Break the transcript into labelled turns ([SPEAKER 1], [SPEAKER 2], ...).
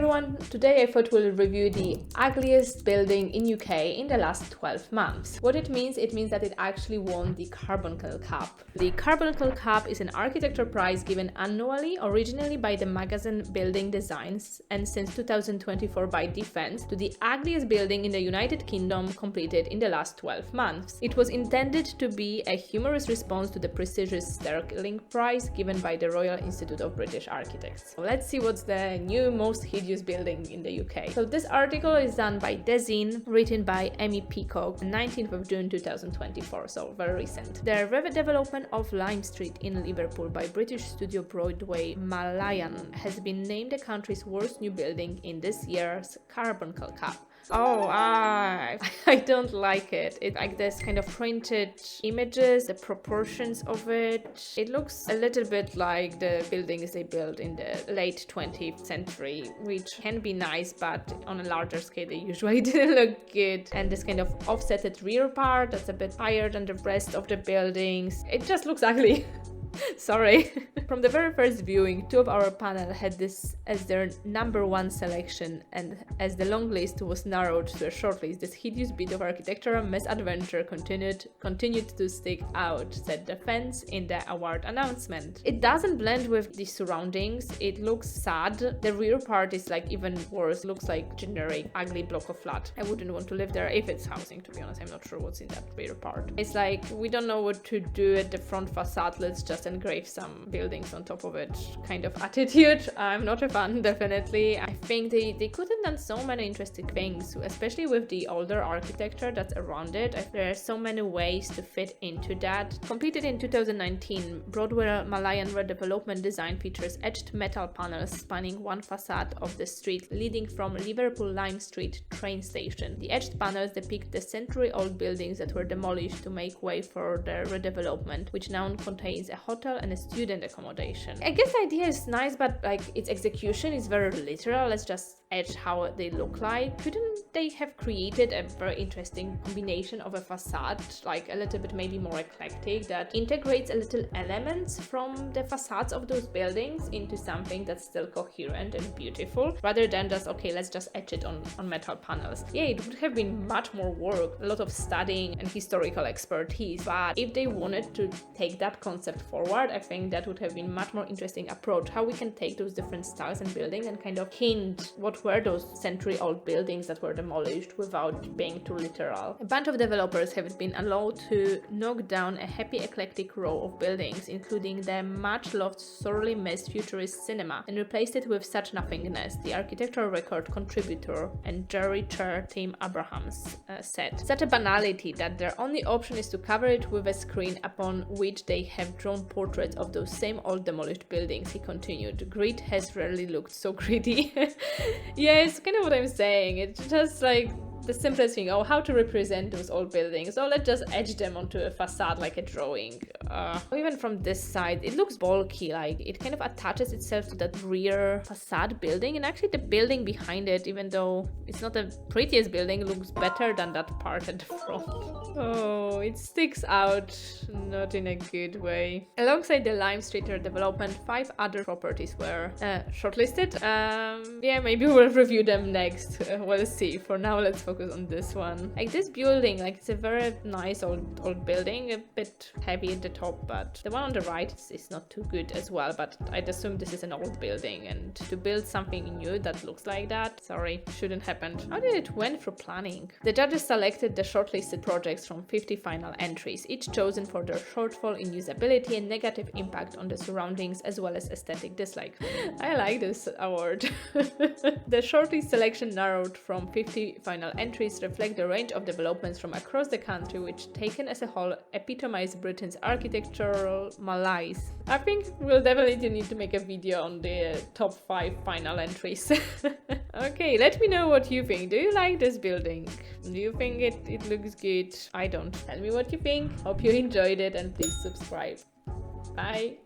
[SPEAKER 1] everyone, today I thought we'll review the ugliest building in UK in the last 12 months. What it means that it actually won the Carbuncle Cup. The Carbuncle Cup is an architecture prize given annually, originally by the magazine Building Designs and since 2024 by Defence, to the ugliest building in the United Kingdom completed in the last 12 months. It was intended to be a humorous response to the prestigious Sterling Prize given by the Royal Institute of British Architects. So let's see what's the new most hideous building in the UK. So this article is done by Design, written by Amy Peacock, 19th of June 2024, so very recent. The redevelopment of Lime Street in Liverpool by British studio Broadway Malayan has been named the country's worst new building in this year's Carbuncle Cup. Oh, I don't like it. It's like this kind of printed images, the proportions of it. It looks a little bit like the buildings they built in the late 20th century, which can be nice, but on a larger scale they usually didn't look good. And this kind of offsetted rear part that's a bit higher than the rest of the buildings. It just looks ugly. Sorry. From the very first viewing, two of our panel had this as their #1 selection, and as the long list was narrowed to a shortlist, this hideous bit of architectural misadventure continued to stick out, said the fans in the award announcement. It doesn't blend with the surroundings, it looks sad. The rear part is like even worse, looks like generic ugly block of flat. I wouldn't want to live there if it's housing, to be honest. I'm not sure what's in that rear part. It's like, we don't know what to do at the front facade, let's just engrave some buildings on top of it kind of attitude. I'm not a fan, definitely. I think they could have done so many interesting things, especially with the older architecture that's around it. There are so many ways to fit into that. Completed in 2019, Broadway Malayan redevelopment design features etched metal panels spanning one facade of the street leading from Liverpool Lime Street train station. The etched panels depict the century-old buildings that were demolished to make way for the redevelopment, which now contains a hotel and a student accommodation. I guess the idea is nice, but like its execution is very literal. Let's just etch how they look like. Couldn't they have created a very interesting combination of a facade, like a little bit maybe more eclectic, that integrates a little elements from the facades of those buildings into something that's still coherent and beautiful, rather than just, okay, let's just etch it on metal panels. Yeah, it would have been much more work, a lot of studying and historical expertise, but if they wanted to take that concept forward, I think that would have been much more interesting approach, how we can take those different styles and buildings and kind of hint what were those century-old buildings that were demolished without being too literal. A bunch of developers have been allowed to knock down a happy eclectic row of buildings, including the much-loved, sorely missed futurist cinema, and replaced it with such nothingness, the architectural record contributor and Jerry Chair Tim Abrahams said. Such a banality that their only option is to cover it with a screen upon which they have drawn portraits of those same old demolished buildings, he continued. Grit has rarely looked so gritty. Yeah, it's kind of what I'm saying. It's just like the simplest thing. Oh, how to represent those old buildings. Oh, let's just etch them onto a facade like a drawing. Even from this side, it looks bulky, like it kind of attaches itself to that rear facade building, and actually the building behind it, even though it's not the prettiest building, looks better than that part at the front. Oh, it sticks out, not in a good way. Alongside the Lime Street development, 5 other properties were shortlisted. Yeah, maybe we'll review them next. We'll see. For now, let's focus on this one. Like this building, like it's a very nice old building, a bit heavy at the top, but the one on the right is not too good as well. But I'd assume this is an old building, and to build something new that looks like that, sorry, shouldn't happen. How did it went through planning? The judges selected the shortlisted projects from 50 final entries, each chosen for their shortfall in usability and negative impact on the surroundings, as well as aesthetic dislike. I like this award. The shortlist selection narrowed from 50 final entries reflect the range of developments from across the country, which, taken as a whole, epitomize Britain's architectural malaise. I think we'll definitely need to make a video on the top 5 final entries. Okay, let me know what you think. Do you like this building? Do you think it looks good? I don't. Tell me what you think. Hope you enjoyed it, and please subscribe. Bye!